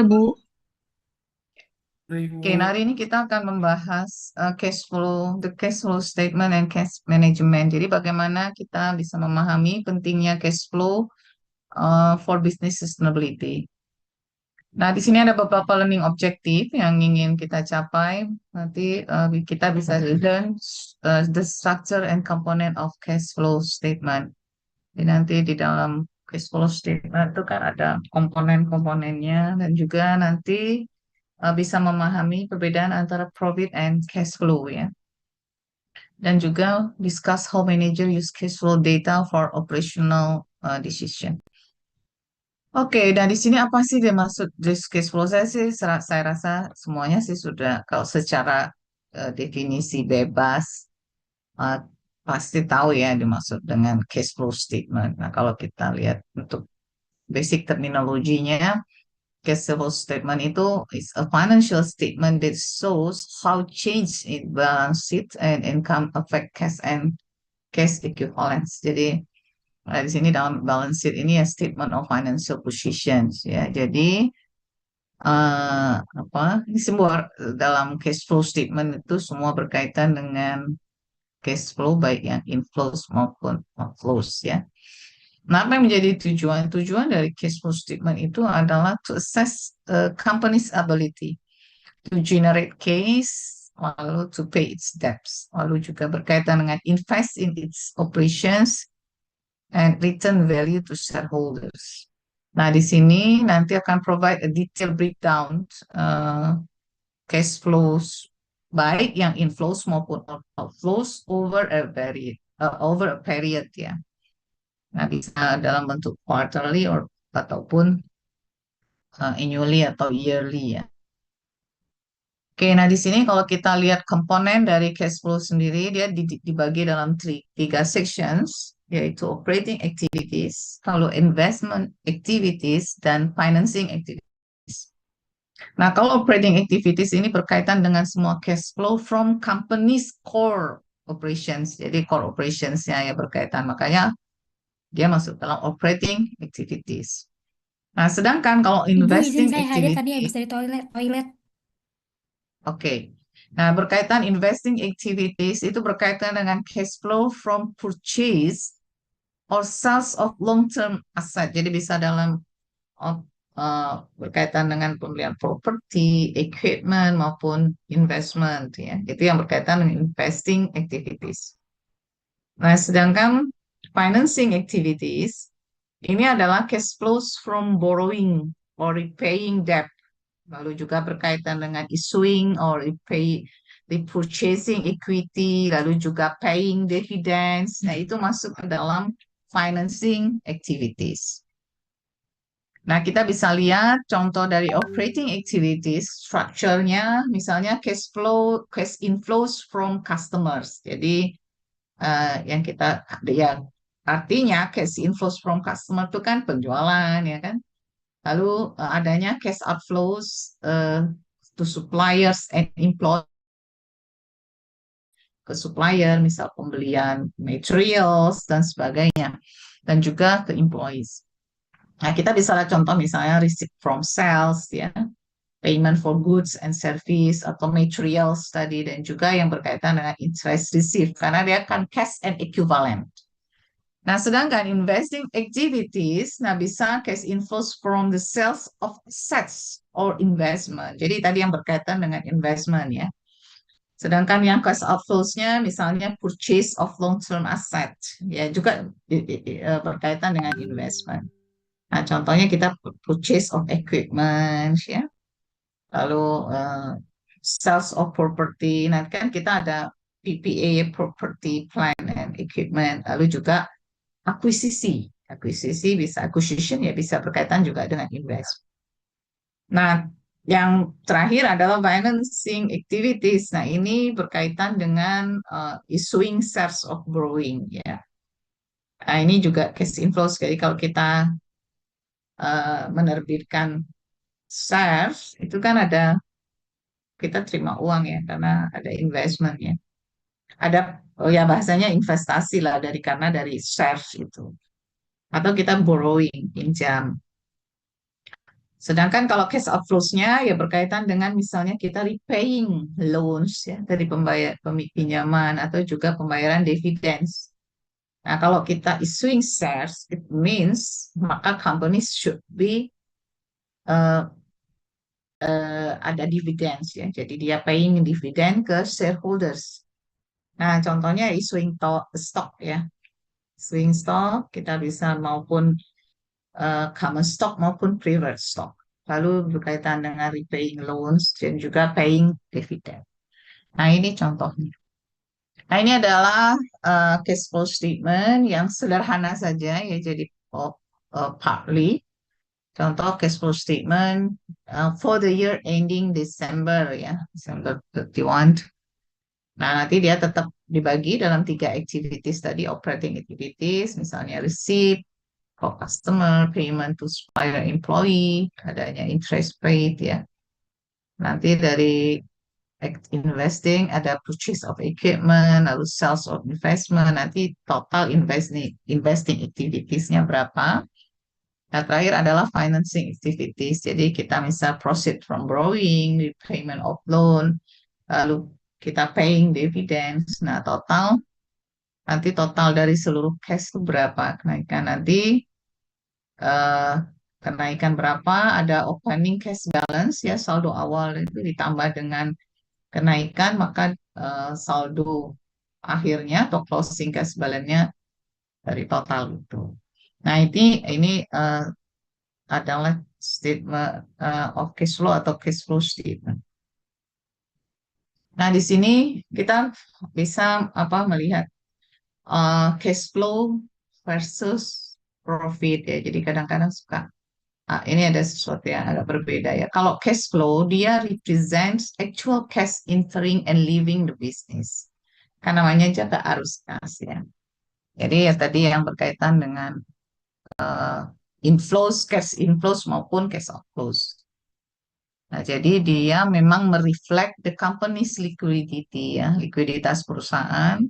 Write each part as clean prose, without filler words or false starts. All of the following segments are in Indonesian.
Bu. Oke, nah hari ini kita akan membahas cash flow, the cash flow statement and cash management. Jadi bagaimana kita bisa memahami pentingnya cash flow for business sustainability. Nah, di sini ada beberapa learning objektif yang ingin kita capai. Nanti kita bisa learn the structure and component of cash flow statement. Jadi nanti di dalam cash flow statement itu kan ada komponen-komponennya dan juga nanti bisa memahami perbedaan antara profit and cash flow ya. Dan juga discuss how manager use cash flow data for operational decision. Oke, dan di sini apa sih dia maksud this cash flow? Saya rasa semuanya sih sudah kalau secara definisi bebas uh, pasti tahu ya dimaksud dengan cash flow statement. Nah, kalau kita lihat untuk basic terminologinya, cash flow statement itu is a financial statement that shows how change in balance sheet and income affect cash and cash equivalents. Jadi di sini dalam balance sheet ini ya statement of financial positions ya. Jadi apa ini semua dalam cash flow statement itu semua berkaitan dengan cash flow baik yang inflows maupun outflows ya. Nah, apa yang menjadi tujuan? Tujuan dari cash flow statement itu adalah to assess a company's ability to generate cash, lalu to pay its debts, lalu juga berkaitan dengan invest in its operations and return value to shareholders. Nah, di sini nanti akan provide a detailed breakdown uh, cash flows baik yang inflows maupun outflows over a period ya. Nah, bisa dalam bentuk quarterly ataupun annually atau yearly ya. Oke, nah di sini kalau kita lihat komponen dari cash flow sendiri, dia dibagi dalam tiga sections, yaitu operating activities, lalu investment activities, dan financing activities. Nah, kalau operating activities ini berkaitan dengan semua cash flow from company's core operations. Jadi core operations-nya ya berkaitan, makanya dia masuk dalam operating activities. Nah, sedangkan kalau Ibu izin investing saya hadir tadi activity, habis dari toilet. oke. Nah, berkaitan investing activities itu berkaitan dengan cash flow from purchase or sales of long-term asset. Jadi bisa dalam berkaitan dengan pembelian properti, equipment maupun investment ya. Itu yang berkaitan dengan investing activities. Nah, sedangkan financing activities ini adalah cash flows from borrowing or repaying debt, lalu juga berkaitan dengan issuing or repurchasing equity, lalu juga paying dividends. Nah, itu masuk ke dalam financing activities. Nah, kita bisa lihat contoh dari operating activities, structure-nya, misalnya cash inflows from customers. Jadi, yang kita, ya, artinya cash inflows from customer itu kan penjualan, ya kan? Lalu adanya cash outflows to suppliers and employees ke supplier, misal pembelian materials dan sebagainya, dan juga ke employees. Nah, kita bisa lihat contoh misalnya receipt from sales, ya, payment for goods and service atau materials tadi, dan juga yang berkaitan dengan interest received, karena dia kan cash and equivalent. Nah, sedangkan investing activities, nah bisa cash inflows from the sales of assets or investment. Jadi tadi yang berkaitan dengan investment ya. Sedangkan yang cash outflows-nya misalnya purchase of long-term asset, ya juga berkaitan dengan investment. Nah, contohnya kita purchase of equipment, ya, lalu sales of property. Nah, kan kita ada PPA, property, plant and equipment, lalu juga akuisisi. Akuisisi bisa acquisition ya bisa berkaitan juga dengan invest. Nah, yang terakhir adalah financing activities. Nah, ini berkaitan dengan issuing shares of borrowing ya. Nah, ini juga cash inflows. Jadi kalau kita menerbitkan shares itu kan ada kita terima uang ya karena ada investment ya. Ada oh ya bahasanya investasi lah karena dari shares itu. Atau kita borrowing, pinjam. Sedangkan kalau cash outflows-nya ya berkaitan dengan misalnya kita repaying loans ya dari pinjaman atau juga pembayaran dividends. Nah, kalau kita issuing shares, it means maka companies should be uh, ada dividends ya. Jadi dia paying dividend ke shareholders. Nah, contohnya issuing stock ya. Issuing stock kita bisa maupun common stock maupun preferred stock. Lalu berkaitan dengan repaying loans dan juga paying dividend. Nah, ini contohnya. Nah, ini adalah cash flow statement yang sederhana saja ya. Jadi partly contoh cash flow statement for the year ending December ya, December 31. Nah, nanti dia tetap dibagi dalam tiga activities tadi, operating activities, misalnya receipt for customer, payment to supplier employee, adanya interest paid ya. Nanti dari investing ada purchase of equipment, lalu sales of investment, nanti total investing activitiesnya berapa. Nah, terakhir adalah financing activities. Jadi kita bisa proceed from borrowing, repayment of loan, lalu kita paying dividends. Nah, nanti total dari seluruh cash itu berapa kenaikan. Nanti eh, kenaikan berapa, ada opening cash balance ya, saldo awal itu ditambah dengan kenaikan, maka saldo akhirnya atau closing cash balance-nya dari total itu. Nah, ini adalah statement of cash flow atau cash flow statement. Nah, di sini kita bisa melihat cash flow versus profit ya. Jadi kadang-kadang suka ini ada sesuatu yang agak berbeda ya. Kalau cash flow dia represents actual cash entering and leaving the business. Kan namanya jaga arus kas ya. Jadi ya tadi yang berkaitan dengan uh, cash inflows maupun cash outflows. Nah, jadi dia memang mereflect the company's liquidity ya, likuiditas perusahaan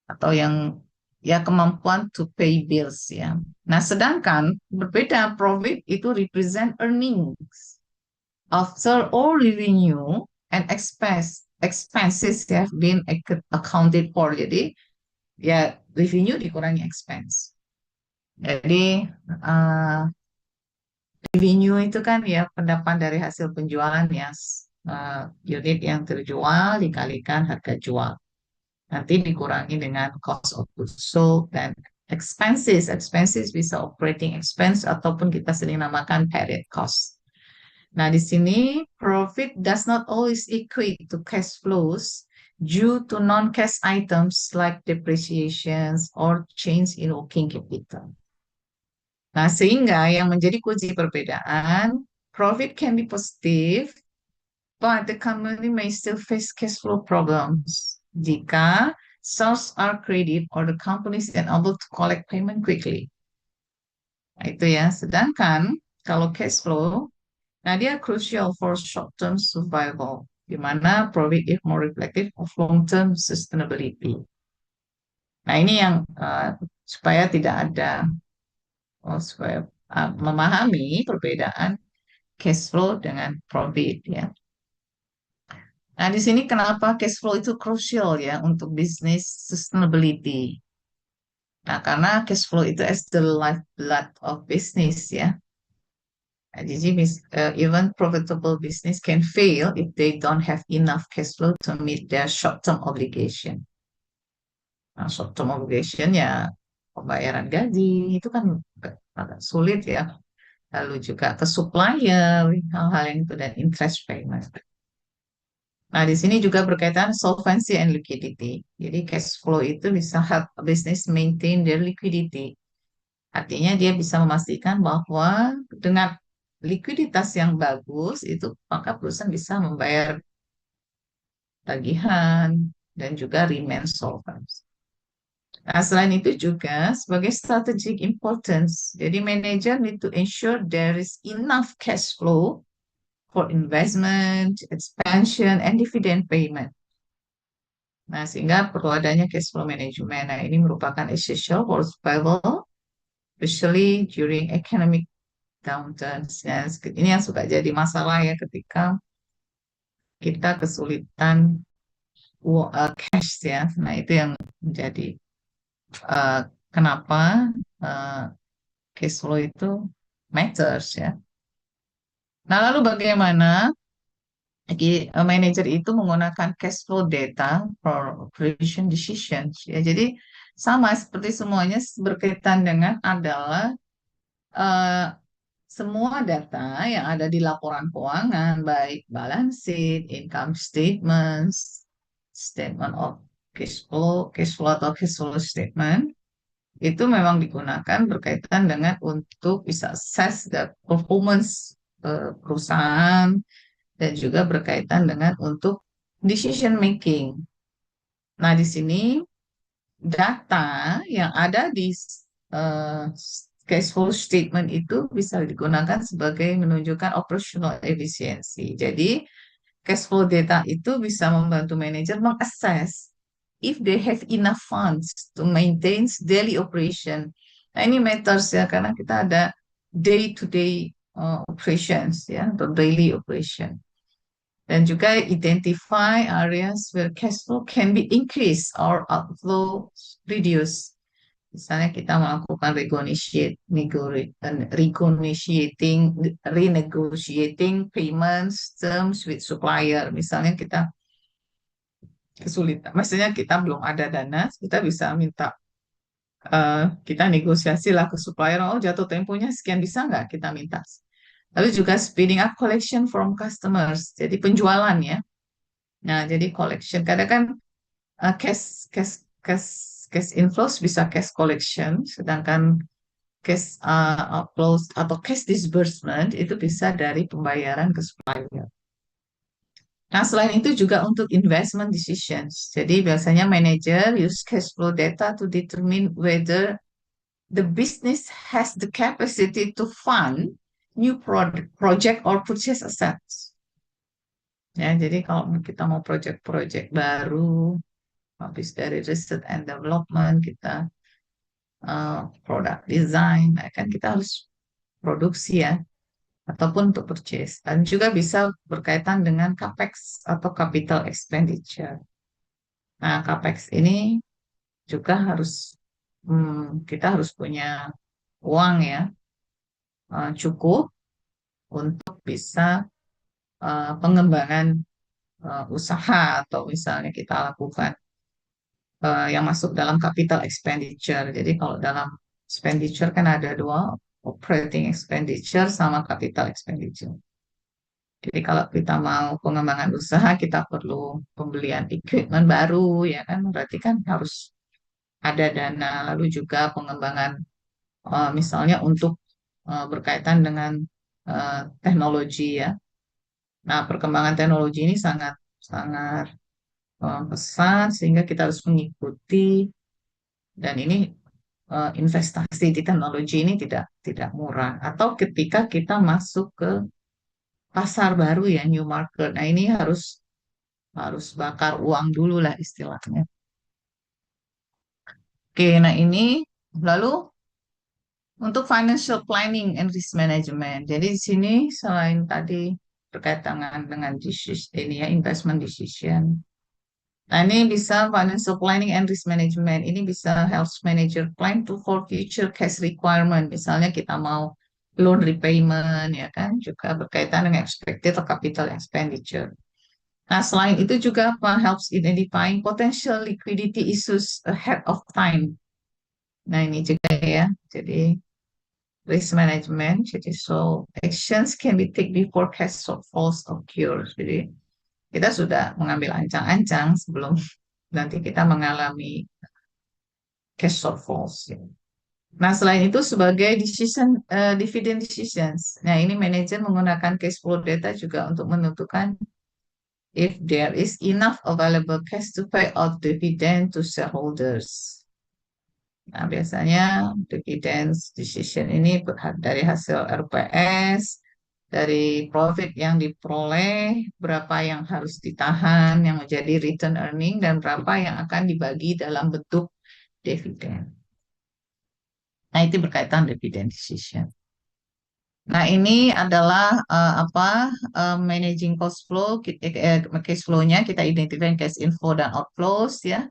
atau yang ya kemampuan to pay bills ya. Nah, sedangkan berbeda profit itu represent earnings after all revenue and expenses have been accounted for. Jadi ya revenue dikurangi expense. Jadi uh, revenue itu kan ya pendapat dari hasil penjualan ya, unit yang terjual dikalikan harga jual. Nanti dikurangi dengan cost of goods sold dan expenses. Expenses bisa operating expense ataupun kita sering namakan period cost. Nah, di sini profit does not always equate to cash flows due to non-cash items like depreciations or change in working capital. Nah, sehingga yang menjadi kunci perbedaan, profit can be positive, but the company may still face cash flow problems jika sales are credit or the company is unable to collect payment quickly. Nah, itu ya. Sedangkan kalau cash flow, nah dia crucial for short-term survival, di mana profit is more reflective of long-term sustainability. Nah, ini yang supaya tidak ada, supaya memahami perbedaan cash flow dengan profit ya. Nah, di sini kenapa cash flow itu crucial ya untuk bisnis sustainability. Nah, karena cash flow itu as the lifeblood of business ya. Nah, jadi even profitable business can fail if they don't have enough cash flow to meet their short-term obligation. Nah, short-term obligation ya pembayaran gaji itu kan agak sulit ya. Lalu juga ke supplier, hal-hal yang itu dan interest payment. Nah, di sini juga berkaitan solvency and liquidity. Jadi cash flow itu bisa help a business maintain their liquidity. Artinya dia bisa memastikan bahwa dengan likuiditas yang bagus itu maka perusahaan bisa membayar tagihan dan juga remain solvent. Nah, selain itu juga sebagai strategic importance, jadi manager need to ensure there is enough cash flow for investment, expansion, and dividend payment. Nah, sehingga perlu adanya cash flow management. Nah, ini merupakan essential for survival, especially during economic downturns ya. Ini yang suka jadi masalah ya ketika kita kesulitan cash ya. Nah, itu yang menjadi eh, kenapa eh, cash flow itu matters ya. Nah, lalu bagaimana manajer itu menggunakan cash flow data for operation decisions ya. Jadi sama seperti semuanya berkaitan dengan adalah eh, semua data yang ada di laporan keuangan, baik balance sheet, income statements, statement of cash flow atau cash flow statement, itu memang digunakan berkaitan dengan untuk bisa assess the performance perusahaan dan juga berkaitan dengan untuk decision making. Nah, di sini data yang ada di eh, cash flow statement itu bisa digunakan sebagai menunjukkan operational efficiency. Jadi, cash flow data itu bisa membantu manajer mengakses if they have enough funds to maintain daily operation. Nah, ini matters ya karena kita ada day-to-day operations ya atau daily operation. Dan juga identify areas where cash flow can be increased or outflow reduced. Misalnya kita melakukan renegotiating payments terms with supplier. Misalnya kita kesulitan, maksudnya kita belum ada dana, kita bisa minta kita negosiasi lah ke supplier. Oh, jatuh temponya sekian, bisa nggak kita minta? Lalu juga speeding up collection from customers. Jadi penjualan ya. Nah, jadi collection. Kadang kan cash cash cash cash inflows bisa cash collection, sedangkan cash outflows atau cash disbursement itu bisa dari pembayaran ke supplier. Nah, selain itu juga untuk investment decisions. Jadi biasanya manager use cash flow data to determine whether the business has the capacity to fund new project or purchase assets. Ya, jadi kalau kita mau project-project baru, habis dari research and development, kita product design, nah kan kita harus produksi ya, ataupun untuk purchase. Dan juga bisa berkaitan dengan CAPEX atau capital expenditure. Nah, CAPEX ini juga kita harus punya uang ya, cukup untuk bisa pengembangan usaha atau misalnya kita lakukan yang masuk dalam capital expenditure. Jadi kalau dalam expenditure kan ada dua, operating expenditure sama capital expenditure. Jadi kalau kita mau pengembangan usaha, kita perlu pembelian equipment baru, ya kan? Berarti kan harus ada dana. Lalu juga pengembangan, misalnya untuk berkaitan dengan teknologi ya. Nah, perkembangan teknologi ini sangat sangat pesat sehingga kita harus mengikuti dan ini investasi di teknologi ini tidak murah. Atau ketika kita masuk ke pasar baru ya, new market. Nah, ini harus bakar uang dulu lah istilahnya. Oke, nah ini lalu untuk financial planning and risk management. Jadi di sini selain tadi berkaitan dengan ini ya investment decision. Nah, ini bisa financial planning and risk management. Ini bisa helps manager plan to for future cash requirement. Misalnya kita mau loan repayment, ya kan, juga berkaitan dengan expected capital expenditure. Nah, selain itu juga apa? Helps identifying potential liquidity issues ahead of time. Nah, ini juga ya. Jadi risk management. Jadi so actions can be taken before cash shortfalls occur. Jadi kita sudah mengambil ancang-ancang sebelum nanti kita mengalami cash shortfalls. Nah, selain itu sebagai dividend decisions. Nah, ini manajer menggunakan cash flow data juga untuk menentukan if there is enough available cash to pay out dividend to shareholders. Nah, biasanya dividend decision ini dari hasil RPS, dari profit yang diperoleh, berapa yang harus ditahan yang menjadi return earning, dan berapa yang akan dibagi dalam bentuk dividen. Nah, itu berkaitan dividend decision. Nah, ini adalah apa managing cost flow, cash flow-nya kita identify cash inflow dan outflows ya.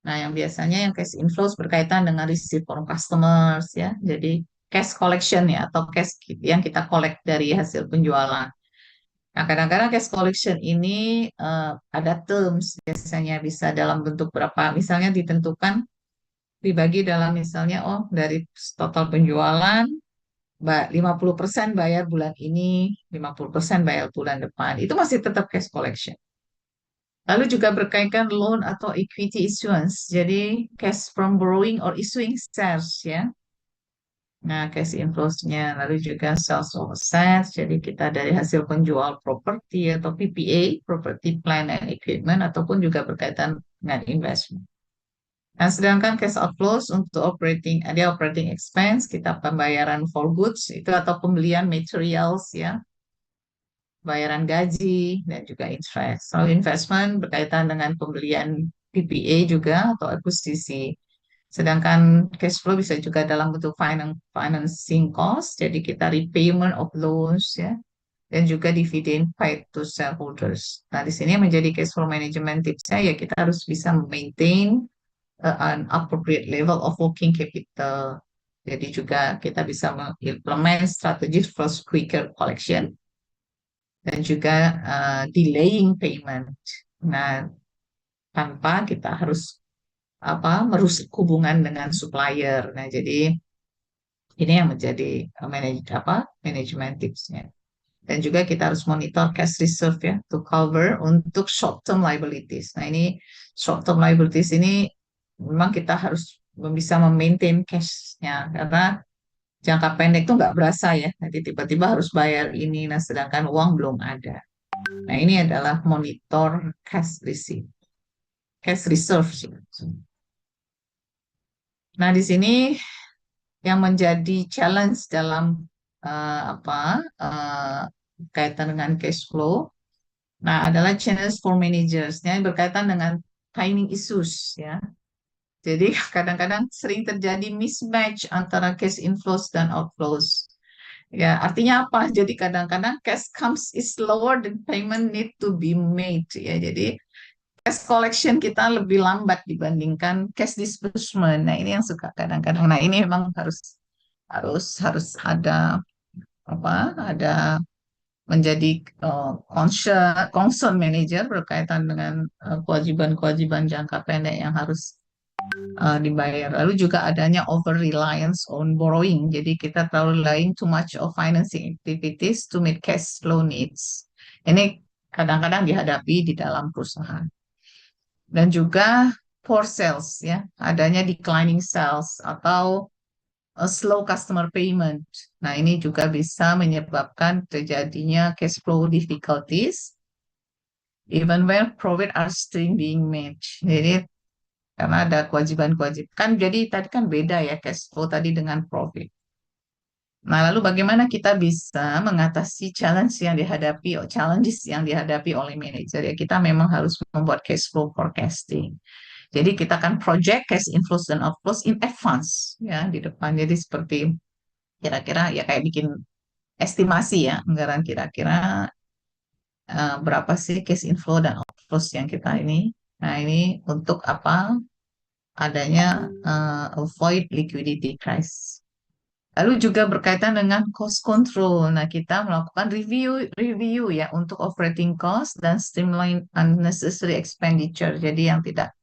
Nah, yang biasanya yang cash inflows berkaitan dengan receipt from customers ya. Jadi cash collection ya atau cash yang kita collect dari hasil penjualan. Nah, kadang-kadang cash collection ini ada terms biasanya bisa dalam bentuk berapa, misalnya ditentukan dibagi dalam misalnya oh dari total penjualan 50% bayar bulan ini, 50% bayar bulan depan. Itu masih tetap cash collection. Lalu juga berkaitan loan atau equity issuance. Jadi cash from borrowing or issuing shares ya. Nah, cash inflows-nya lalu juga sales of assets. Jadi kita dari hasil penjual properti atau PPA, property plant and equipment ataupun juga berkaitan dengan investment. Nah, sedangkan cash outflows untuk operating expense, kita pembayaran for goods itu atau pembelian materials ya, bayaran gaji dan juga interest. So, investment berkaitan dengan pembelian PPA juga atau akuisisi. Sedangkan cash flow bisa juga dalam bentuk financing cost, jadi kita repayment of loans ya, dan juga dividen paid to shareholders. Nah, di sini menjadi cash flow management tipsnya ya kita harus bisa maintain an appropriate level of working capital. Jadi juga kita bisa mengimplement strategi first quicker collection dan juga delaying payment. Nah, tanpa kita harus merusak hubungan dengan supplier. Nah, jadi ini yang menjadi manajemen tipsnya. Dan juga kita harus monitor cash reserve ya to cover untuk short term liabilities. Nah, ini short term liabilities ini memang kita harus bisa memaintain cash-nya karena jangka pendek itu nggak berasa ya. Nanti tiba-tiba harus bayar ini, nah sedangkan uang belum ada. Nah, ini adalah monitor cash receipt, cash reserve sih. Nah, di sini yang menjadi challenge dalam kaitan dengan cash flow. Nah, adalah challenge for managers yang berkaitan dengan timing issues ya. Jadi kadang-kadang sering terjadi mismatch antara cash inflows dan outflows. Ya, artinya apa? Jadi kadang-kadang cash comes is lower than payment need to be made ya. Jadi cash collection kita lebih lambat dibandingkan cash disbursement. Nah, ini yang suka kadang-kadang. Nah, ini memang harus harus ada ada menjadi concern manager berkaitan dengan kewajiban-kewajiban jangka pendek yang harus dibayar. Lalu juga adanya over reliance on borrowing. Jadi kita terlalu relying too much of financing activities to meet cash flow needs. Ini kadang-kadang dihadapi di dalam perusahaan. Dan juga poor sales ya, adanya declining sales atau slow customer payment. Nah, ini juga bisa menyebabkan terjadinya cash flow difficulties even when profit are still being made. Jadi karena ada kewajiban-kewajiban. Kan jadi tadi kan beda ya cash flow tadi dengan profit. Nah, lalu bagaimana kita bisa mengatasi challenges yang dihadapi oleh manajer ya? Kita memang harus membuat cash flow forecasting. Jadi kita akan project cash inflows dan outflows in advance ya di depan. Jadi seperti kira-kira ya kayak bikin estimasi ya anggaran kira-kira berapa sih cash inflow dan outflows yang kita ini. Nah, ini untuk apa? Adanya avoid liquidity crisis. Lalu juga berkaitan dengan cost control. Nah, kita melakukan review ya untuk operating cost dan streamline unnecessary expenditure. Jadi yang tidak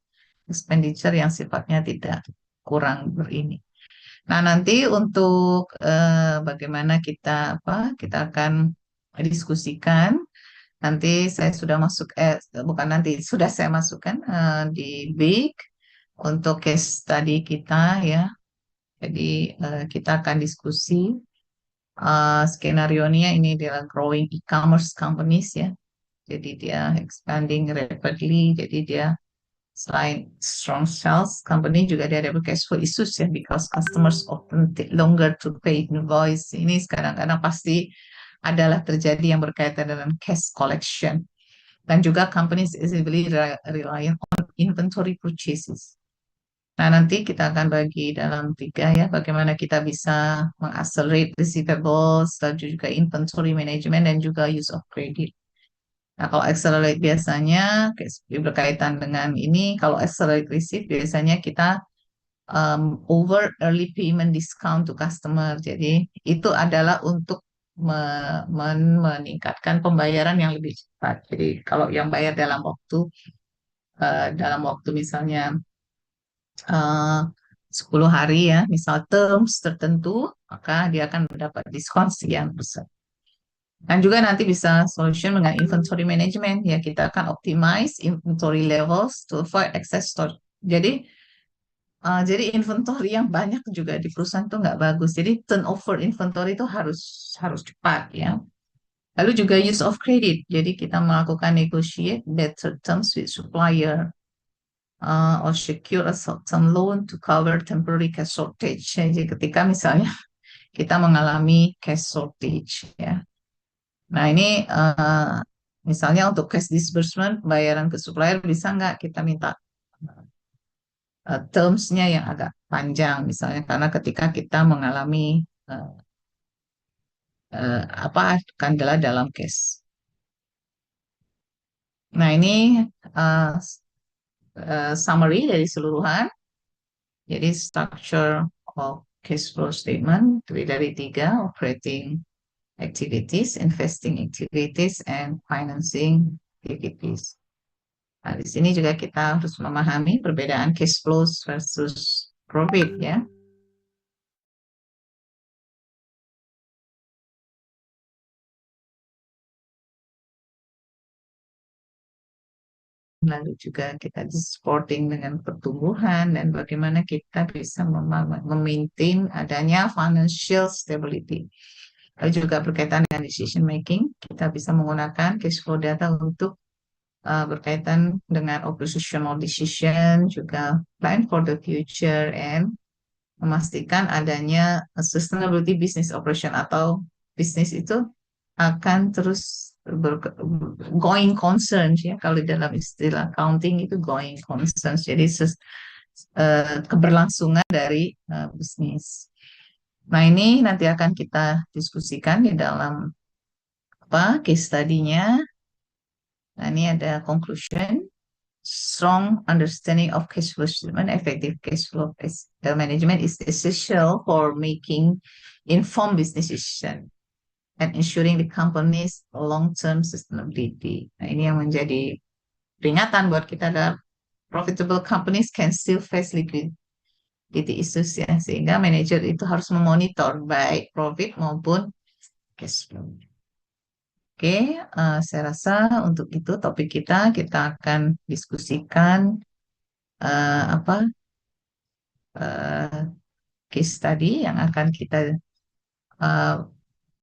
expenditure yang sifatnya tidak kurang berini. Nah, nanti untuk bagaimana kita akan diskusikan. Nanti saya sudah bukan nanti, sudah saya masukkan di BIG untuk case study kita ya. Jadi kita akan diskusi skenario-nya ini adalah growing e-commerce companies ya. Jadi dia expanding rapidly, jadi dia selain strong sales company juga dia ada cash flow issues ya because customers often take longer to pay invoice. Ini kadang-kadang pasti adalah terjadi yang berkaitan dengan cash collection dan juga companies is heavily reliant on inventory purchases. Nah, nanti kita akan bagi dalam tiga ya, bagaimana kita bisa mengaccelerate receivables, lalu juga inventory management, dan juga use of credit. Nah, kalau accelerate biasanya berkaitan dengan ini, kalau accelerate receipt biasanya kita over early payment discount to customer. Jadi itu adalah untuk meningkatkan pembayaran yang lebih cepat. Jadi kalau yang bayar dalam waktu misalnya eh, 10 hari ya, misal terms tertentu, maka dia akan mendapat diskon sekian persen. Dan juga nanti bisa solution dengan inventory management, ya kita akan optimize inventory levels to avoid excess stock. Jadi inventory yang banyak juga di perusahaan itu nggak bagus. Jadi turnover inventory itu harus harus cepat ya. Lalu juga use of credit. Jadi kita melakukan negotiate better terms with supplier, or secure a short-term loan to cover temporary cash shortage. Jadi ketika misalnya kita mengalami cash shortage ya. Nah ini misalnya untuk cash disbursement bayaran ke supplier bisa nggak kita minta terms-nya yang agak panjang misalnya karena ketika kita mengalami uh, apa kendala dalam cash. Nah ini uh, summary dari seluruhan. Jadi structure of cash flow statement terdiri dari tiga: operating activities, investing activities, and financing activities. Nah, di sini juga kita harus memahami perbedaan cash flows versus profit ya. Lalu juga kita supporting dengan pertumbuhan dan bagaimana kita bisa memaintain adanya financial stability. Lalu juga berkaitan dengan decision making, kita bisa menggunakan cash flow data untuk berkaitan dengan operational decision, juga plan for the future, and memastikan adanya sustainability business operation atau bisnis itu akan terus going concerns ya kalau dalam istilah accounting itu going concerns jadi keberlangsungan dari bisnis. Nah ini nanti akan kita diskusikan di dalam apa case study-nya. Nah ini ada conclusion. Strong understanding of cash flow statement, effective cash flow management is essential for making informed business decision and ensuring the company's long-term sustainability. Nah, ini yang menjadi peringatan buat kita adalah profitable companies can still face liquidity issues ya, sehingga manajer itu harus memonitor baik profit maupun cash flow. Oke, saya rasa untuk itu topik kita akan diskusikan apa eh, case study yang akan kita